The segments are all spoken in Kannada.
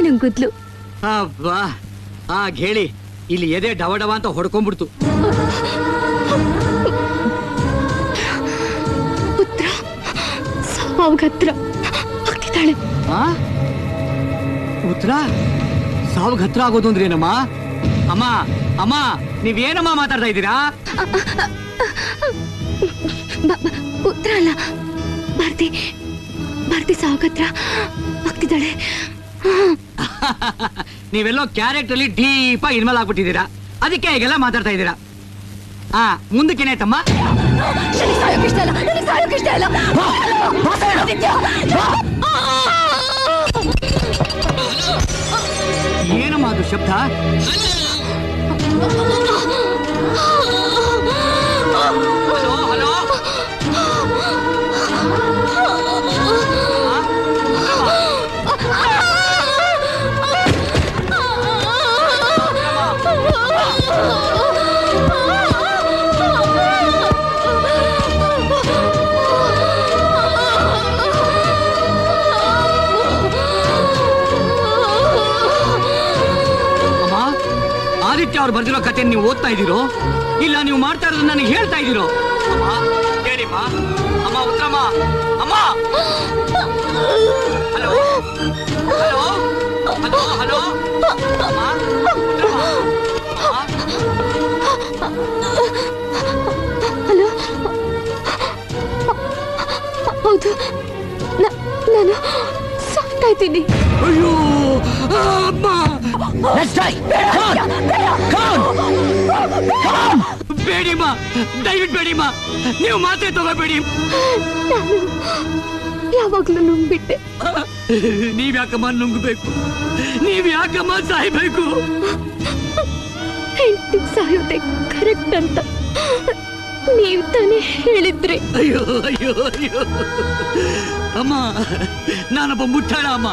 ನುಂಗುದ್ಲು. ಅಬ್ಬಾ ಹೇಳಿ ಇಲ್ಲಿ ಎದೆ ಡವ ಡವ ಅಂತ ಹೊಡ್ಕೊಂಡ್ಬಿಡ್ತು. ಪುತ್ರ ಸಾವ್ಗತ್ರ ಆಗ್ತಿದ್ದಾಳೆ. ಪುತ್ರ ಸಾವ್ಗ ಹತ್ರ ಆಗೋದು ಅಂದ್ರೆ ಏನಮ್ಮ? ಅಮ್ಮ ಅಮ್ಮ ನೀವೇನಮ್ಮ ಮಾತಾಡ್ತಾ ಇದ್ದೀರಾ? ಪುತ್ರ ಅಲ್ಲ, ಭಾರತಿ ಭಾರತಿ ಸಾವ್ಗತ್ರ ಆಗ್ತಿದ್ದಾಳೆ. ನೀವೆಲ್ಲೋ ಕ್ಯಾರೆಕ್ಟರ್ ಅಲ್ಲಿ ಡೀಪ್ ಆಗಿ ಇನ್ವಾಲ್ವ್ ಆಗ್ಬಿಟ್ಟಿದ್ದೀರಾ, ಅದಕ್ಕೆ ಈಗೆಲ್ಲ ಮಾತಾಡ್ತಾ ಇದ್ದೀರಾ. ಮುಂದಕ್ಕೇನಾಯ್ತಮ್ಮ? ಏನಮ್ಮ ಅದು ಶಬ್ದ? ಹಲೋ ಹಲೋ ಆದಿತ್ಯ ಅವ್ರು ಬರ್ದಿರೋ ಕತೆ ನೀವು ಓದ್ತಾ ಇದ್ದೀರೋ ಇಲ್ಲ ನೀವು ಮಾಡ್ತಾ ಇರೋದು ನನಗೆ ಹೇಳ್ತಾ ಇದ್ದೀರೋ? ಅಮ್ಮ ಹೇಳಿಮ್ಮ. ಅಮ್ಮ ಉತ್ತರಮ್ಮ. ಅಮ್ಮ ಹಲೋ ಹಲೋ ಹಲೋ ಹಲೋ ಅಮ್ಮ ಹಲೋ. ಹೌದು, ನಾನು ಸಾಕ್ತಾ ಇದ್ದೀನಿ. ಅಯ್ಯೋ ಅಮ್ಮ, ಬೇಡಿಮ್ಮ, ದಯವಿಟ್ಟು ಬೇಡಿಮ್ಮ, ನೀವು ಮಾತ್ರೆ ತಗೋಬೇಡಿ. ನಾನು ಯಾವಾಗ್ಲೂ ನುಂಗ್ಬಿಟ್ಟೆ. ನೀವ್ಯಾಕಮ್ಮ ನುಂಗ್ಬೇಕು? ನೀವ್ಯಾಕಮ್ಮ ಸಾಯ್ಬೇಕು? ಹೆಂಡತಿ ಸಾಯೋದೆ ಕರೆಕ್ಟ್ ಅಂತ ನೀವ್ ತಾನೇ ಹೇಳಿದ್ರಿ. ಅಯ್ಯೋ ಅಯ್ಯೋ ಅಯ್ಯೋ ಅಮ್ಮ, ನಾನೊಬ್ಬ ಮುಟ್ಟಾಳ ಅಮ್ಮ.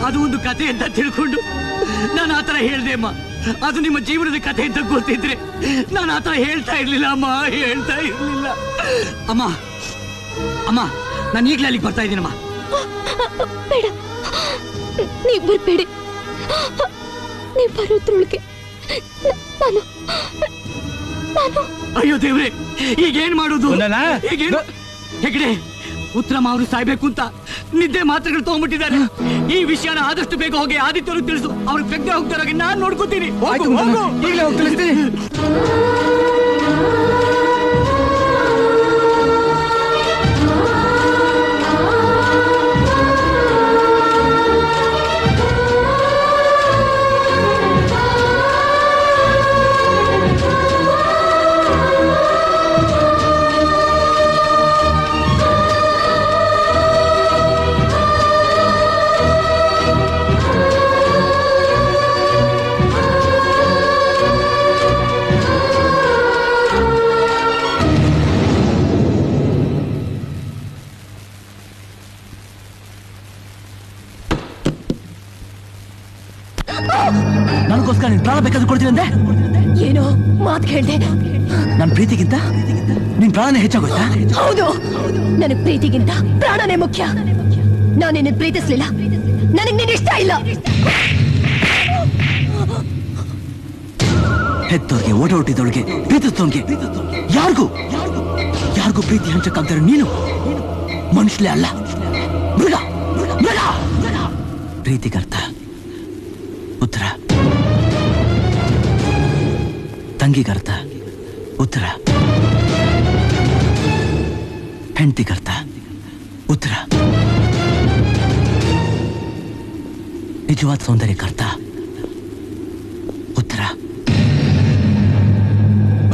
ಅದು ಒಂದು ಕಥೆ ಅಂತ ತಿಳ್ಕೊಂಡು ನಾನು ಆತರ ಹೇಳ್ದೆ ಅಮ್ಮ. ಅದು ನಿಮ್ಮ ಜೀವನದ ಕಥೆ ಅಂತ ಗೊತ್ತಿದ್ರೆ ನಾನು ಆತರ ಹೇಳ್ತಾ ಇರ್ಲಿಲ್ಲ ಅಮ್ಮ, ಹೇಳ್ತಾ ಇರ್ಲಿಲ್ಲ ಅಮ್ಮ. ಅಮ್ಮ ನಾನು ಈಗಲೇ ಅಲ್ಲಿಗೆ ಬರ್ತಾ ಇದ್ದೀನಮ್ಮ. ಬೇಡ, ನೀವ್ ಬರ್ಬೇಡಿ. ನೀವ್ ಬರೋದ್ರೊಳಗೆ ನಾನು ಅಯ್ಯೋ ದೇವ್ರೆ, ಈಗೇನ್ ಮಾಡುದು? ಹೆಗ್ಡೆ, ಉತ್ತರಮ್ಮ ಅವರು ಸಾಯ್ಬೇಕು ಅಂತ ನಿದ್ದೆ ಮಾತ್ರೆಗಳು ತಗೊಂಡ್ಬಿಟ್ಟಿದ್ದಾರೆ. ಈ ವಿಷಯನ ಆದಷ್ಟು ಬೇಗ ಹೋಗಿ ಆದಿತ್ಯರು ತಿಳಿಸು. ಅವ್ರಿಗೆ ಪ್ರಜ್ಞೆ ಹೋಗ್ತಾರಾಗಿ ನಾನ್ ನೋಡ್ಕೋತೀನಿ. ಈಗಲೇ ಹೋಗ್ತೀನಿ. ನನಗೋಸ್ಕರ ನೀನ್ ಪ್ರಾಣ ಬೇಕಾದ್ರೂ ಕೊಡ್ತೀನಿ ಅಂದೆ. ಏನೋ ಮಾತು ಹೇಳ್ದೆ. ನನ್ನ ಪ್ರೀತಿಗಿಂತ ನಿನ್ ಪ್ರಾಣನೇ ಹೆಚ್ಚಾಗೋಯ್ತಾ? ಹೌದು, ನನಗ್ ಪ್ರೀತಿಗಿಂತ ಪ್ರಾಣನೇ ಮುಖ್ಯ. ನಾನು ನಿನ್ನ ಪ್ರೀತಿಸ್ಲಿಲ್ಲ, ನನಗ್ ನೀನ್ ಇಷ್ಟ ಇಲ್ಲ. ಹೆತ್ತೋರ್ಗೆ ಓಟ ಹುಟ್ಟಿದವಳಿಗೆ ಪ್ರೀತಿಸ್ತೋನ್ಗೆ ಯಾರಿಗೂ ಪ್ರೀತಿ ಹಂಚಕ್ಕಾಗ್ತಾರೆ. ನೀನು ಮನುಷ್ಯಲೇ ಅಲ್ಲ, ಮೃಗ. ಪ್ರೀತಿಗರ್ಥ ಉತ್ತರ, ತಂಗಿಗರ್ಥ ಉತ್ತರ, ಹೆಂಡತಿಗರ್ಥ ಉತ್ತರ, ನಿಜವಾದ ಸೌಂದರ್ಯಕ್ಕರ್ಥ ಉತ್ತರ.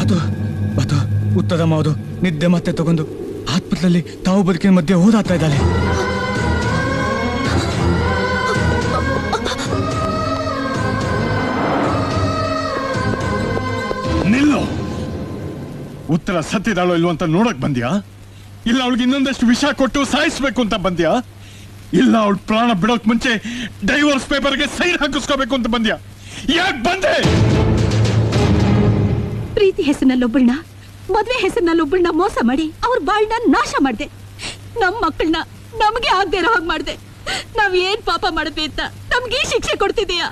ಅದು ಉತ್ತದ ಮಾವುದು ನಿದ್ದೆ ಮತ್ತೆ ತಗೊಂಡು ಆತ್ಮದಲ್ಲಿ ತಾವು ಬದುಕಿನ ಮಧ್ಯೆ ಓದಾಡ್ತಾ ಇದ್ದಾಳೆ. ನಿಲ್ಲು. ಉತ್ತರ ಸತ್ತಿದಾಳೋ ಇಲ್ವೋ ಅಂತ ನೋಡಕ್ ಬಂದ್ಯಾ? ಇಲ್ಲ ಅವಳಿಗೆ ಇನ್ನೊಂದಷ್ಟು ವಿಷ ಕೊಟ್ಟು ಸಾಯಿಸ್ಬೇಕು ಅಂತ ಬಂದ್ಯಾ? ಇಲ್ಲ ಅವಳ ಪ್ರಾಣ ಬಿಡೋಕ್ ಮುಂಚೆ ಡೈವರ್ಸ್ ಪೇಪರ್ಗೆ ಸೈನ್ ಹಾಕಿಸ್ಕೋಬೇಕು ಅಂತ ಬಂದ್ಯಾ? ಯಾಕೆ ಬಂದೆ? ಪ್ರೀತಿ ಹೆಸರಿನಲ್ಲೊಬ್ಬಳನ್ನ, ಮದ್ವೆ ಹೆಸರಿನಲ್ಲೊಬ್ಬಳನ್ನ ಮೋಸ ಮಾಡಿ ಅವ್ರ ಬಾಳ್ನ ನಾಶ ಮಾಡ್ದೆ. ನಮ್ ಮಕ್ಕಳನ್ನ ನಮಗೆ ಆಗದೆ ಇರೋ ಹಾಗೆ ಮಾಡ್ದೆ. ನಾವ್ ಏನ್ ಪಾಪ ಮಾಡಿದ್ವಿ ಅಂತ ನಮ್ಗೆ ಶಿಕ್ಷೆ ಕೊಡ್ತಿದೀಯಾ?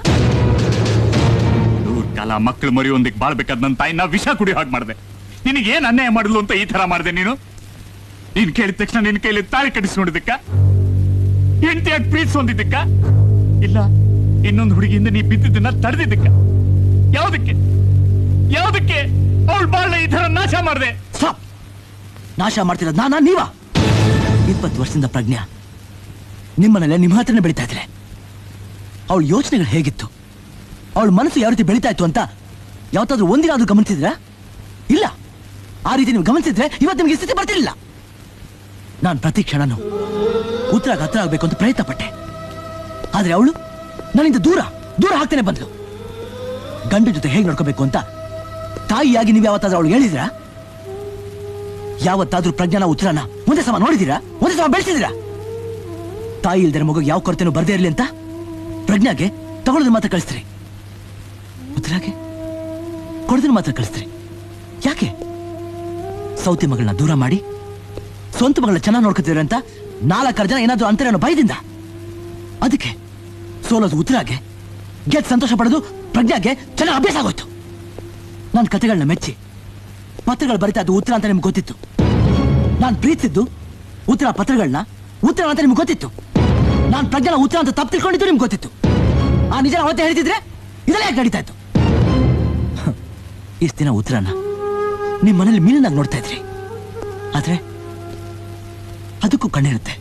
ಕಾಲ ಮಕ್ಕಳು ಮರಿಯೊಂದಿಗೆ ಬಾಳ್ಬೇಕಾದ ನನ್ನ ತಾಯಿ ನಾ ವಿಷ ಕುಡಿ ಹಾಗೆ ಮಾಡಿದೆ. ನಿನಗೇನ್ ಅನ್ಯಾಯ ಮಾಡಿದ್ಲು ಅಂತ ಈ ತರ ಮಾಡಿದೆ ನೀನು? ನೀನ್ ಕೇಳಿದ ತಕ್ಷಣ ನಿನ್ ಕೈಲಿ ತಾಳಿ ಕಟ್ಟಿಸ್ಕೊಂಡಿದ್ದಕ್ಕ? ಹೆಂಡತಿಯಾಗಿ ಪ್ರೀತಿ ಹೊಂದಿದ್ದಕ್ಕ? ಇಲ್ಲ ಇನ್ನೊಂದು ಹುಡುಗಿಯಿಂದ ನೀ ಬಿದ್ದಿದ್ದನ್ನ ತಡೆದಿದ್ದಕ್ಕ? ಯಾವ್ದಕ್ಕೆ ಯಾವ್ದಕ್ಕೆ ಅವಳು ಬಾಳ ಈ ತರ ನಾಶ ಮಾಡಿದೆ? ಸ್ಟಾಪ್! ನಾಶ ಮಾಡ್ತಿರೋದು ನಾನಾ ನೀವಾ? 20 ವರ್ಷದಿಂದ ಪ್ರಜ್ಞಾ ನಿಮ್ಮನೆಲ್ಲ ನಿಮ್ಮ ಹತ್ರನೇ ಬೆಳೀತಾ ಇದ್ರೆ ಅವಳ ಯೋಚನೆಗಳು ಹೇಗಿತ್ತು, ಅವಳ ಮನಸ್ಸು ಯಾವ ರೀತಿ ಬೆಳೀತಾ ಇತ್ತು ಅಂತ ಯಾವತ್ತಾದ್ರೂ ಒಂದಿನಾದ್ರೂ ಗಮನಿಸಿದ್ರಾ? ಇಲ್ಲ. ಆ ರೀತಿ ನೀವು ಗಮನಿಸಿದ್ರೆ ಇವತ್ತು ನಿಮಗೆ ಸ್ಥಿತಿ ಬರ್ತಿರ್ಲಿಲ್ಲ. ನಾನು ಪ್ರತಿ ಕ್ಷಣನೂ ಉತ್ತರಾಗ ಹತ್ರ ಆಗ್ಬೇಕು ಅಂತ ಪ್ರಯತ್ನ ಪಟ್ಟೆ. ಆದ್ರೆ ಅವಳು ನನ್ನಿಂದ ದೂರ ದೂರ ಆಗ್ತಾನೆ ಬಂದ್ಲು. ಗಂಡ ಜೊತೆ ಹೇಗೆ ನೋಡ್ಕೋಬೇಕು ಅಂತ ತಾಯಿಯಾಗಿ ನೀವು ಯಾವತ್ತಾದ್ರೂ ಅವಳು ಹೇಳಿದ್ರಾ? ಯಾವತ್ತಾದ್ರೂ ಪ್ರಜ್ಞಾನ ಉತ್ತರನ ಒಂದೇ ಸಮ ನೋಡಿದೀರಾ? ಒಂದೇ ಸಮ ಬೆಳೆಸಿದಿರಾ? ತಾಯಿ ಇಲ್ದರೆ ಮಗುಗೆ ಯಾವ ಕೊರತೆನೂ ಬರ್ದೇ ಇರಲಿ ಅಂತ ಪ್ರಜ್ಞಾಗೆ ತಗೊಳ್ಳೋದನ್ನ ಮಾತ್ರ ಕಳಿಸ್ತೀರಿ, ಉತ್ತರಾಗೆ ಕೊಡೋದನ್ನ ಮಾತ್ರ ಕಳಿಸ್ತೀರಿ. ಯಾಕೆ? ಸೌತಿ ಮಗಳನ್ನ ದೂರ ಮಾಡಿ ಸ್ವಂತ ಮಗಳನ್ನ ಚೆನ್ನಾಗಿ ನೋಡ್ಕೊತಿದ್ರೆ ಅಂತ 4 ಜನ ಏನಾದ್ರೂ ಅಂತಾರೇನೋ ಭಯದಿಂದ. ಅದಕ್ಕೆ ಸೋಲೋದು ಉತ್ತರಾಗೆ, ಗೆದ್ದು ಸಂತೋಷ ಪಡೋದು ಪ್ರಜ್ಞಾಗೆ ಚೆನ್ನಾಗಿ ಅಭ್ಯಾಸ ಆಗೋಯ್ತು. ನನ್ನ ಕಥೆಗಳನ್ನ ಮೆಚ್ಚಿ ಪತ್ರಗಳು ಬರಿತಾ ಅದು ಉತ್ತರ ಅಂತ ನಿಮ್ಗೆ ಗೊತ್ತಿತ್ತು. ನಾನು ಪ್ರೀತಿಸಿದ್ದು ಉತ್ತರ ಪತ್ರಗಳನ್ನ ಉತ್ತರ ಅಂತ ನಿಮ್ಗೆ ಗೊತ್ತಿತ್ತು. ನಾನು ಪ್ರಜ್ಞಾನ ಉತ್ತರ ಅಂತ ತಪ್ಪು ತಿಳ್ಕೊಂಡಿದ್ದು ನಿಮ್ಗೆ ಗೊತ್ತಿತ್ತು. ಆ ನಿಜ ಅವತ್ತೇ ಹೇಳ್ತಿದ್ರೆ ಇದೆಲ್ಲ ಯಾಕೆ ನಡೀತಾ ಇತ್ತು? ಇಷ್ಟು ದಿನ ಉತ್ತರನ ನಿಮ್ಮ ಮನೇಲಿ ಮೀನನ್ನಾಗಿ ನೋಡ್ತಾ ಇದ್ರಿ. ಆದ್ರೆ ಅದಕ್ಕೂ ಕಣ್ಣಿರುತ್ತೆ.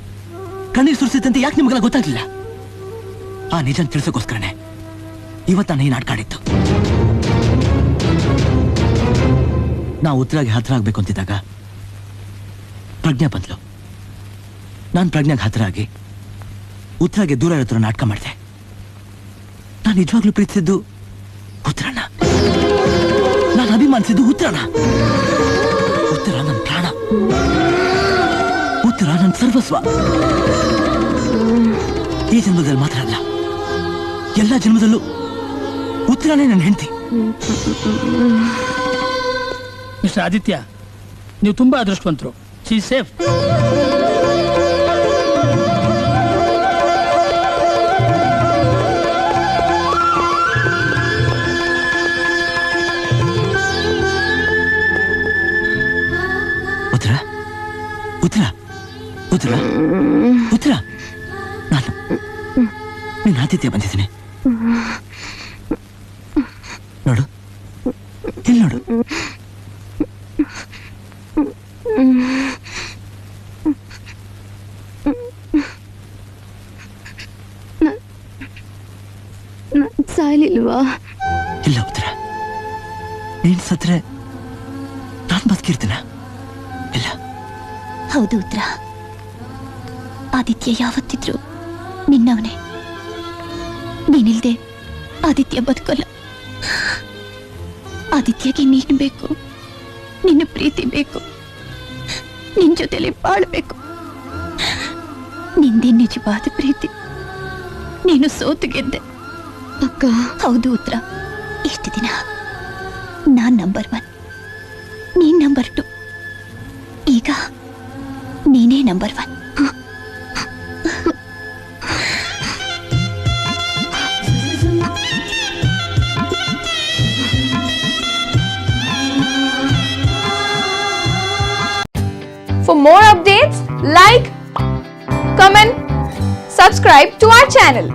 ಕಣ್ಣೀರು ಸುರಿಸುತ್ತಂತೆ ಯಾಕೆ ನಿಮಗೆಲ್ಲ ಗೊತ್ತಾಗ್ಲಿಲ್ಲ? ಆ ನಿಜನ್ ತಿಳಿಸೋಕೋಸ್ಕರನೇ ಇವತ್ತು ನಾನು ಈ ನಾಟಕ ಆಡಿತ್ತು. ನಾವು ಉತ್ತರಾಗಿ ಹತ್ರ ಆಗ್ಬೇಕು ಅಂತಿದ್ದಾಗ ಪ್ರಜ್ಞಾ ಬಂದ್ಲು. ನಾನು ಪ್ರಜ್ಞಾಗೆ ಹತ್ರ ಆಗಿ ಉತ್ತರಾಗೆ ದೂರ ಇರೋ ನಾಟಕ ಮಾಡಿದೆ. ನಾನು ನಿಜವಾಗ್ಲೂ ಪ್ರೀತಿಸಿದ್ದು ಉತ್ತರನ, ನಾನು ಅಭಿಮಾನಿಸಿದ್ದು ಉತ್ತರನ. ಉತ್ತರ ನನ್ನ ಪ್ರಾಣ, ಉತ್ತರ ನನ್ನ ಸರ್ವಸ್ವ. ಈ ಜನ್ಮದಲ್ಲಿ ಮಾತ್ರ ಅಲ್ಲ, ಎಲ್ಲ ಜನ್ಮದಲ್ಲೂ ಉತ್ತರನೇ ನನ್ನ ಹೆಂಡತಿ. ಮಿಸ್ಟರ್ ಆದಿತ್ಯ, ನೀವು ತುಂಬಾ ಅದೃಷ್ಟವಂತರು. She is safe. ಉತ್ತರ ಉತ್ತರ ಉತ್ತರ ಉತ್ತರ ನಾನು ನಿನ್ನ ಆತಿಥ್ಯ ಬಂದಿದ್ದೀನಿ. ನೋಡು, ಇಲ್ಲಿ ನೋಡು. ಸಾಯ್ಲಿಲ್ವಾ? ಇಲ್ಲ ಉತ್ತರ, ನೀನ್ ಸತ್ರೆ ನಾನು ಬದುಕಿರ್ತೀನ? ಇಲ್ಲ. ಹೌದು ಉತ್ತರ, ಆದಿತ್ಯ ಯಾವತ್ತಿದ್ರು ನಿನ್ನವನೇ. ನೀನಿಲ್ದೆ ಆದಿತ್ಯ ಬದುಕಲ್ಲ. ಆದಿತ್ಯಗೆ ನೀನು ಬೇಕು, ನಿನ್ನ ಪ್ರೀತಿ ಬೇಕು, ನಿನ್ ಜೊತೆಲಿ ಬಾಳ್ಬೇಕು. ನಿಂದೆ ನಿಜವಾದ ಪ್ರೀತಿ. ನೀನು ಸೋತು ಗೆದ್ದೆ ಅಕ್ಕ. ಹೌದು ಉತ್ತರ, ಇಷ್ಟು ದಿನ ನಾನ್ ನಂಬರ್ 1, ನೀನ್ ನಂಬರ್ 2, ಈಗ ನೀನೇ number 1. For more updates, like, comment, subscribe to our channel.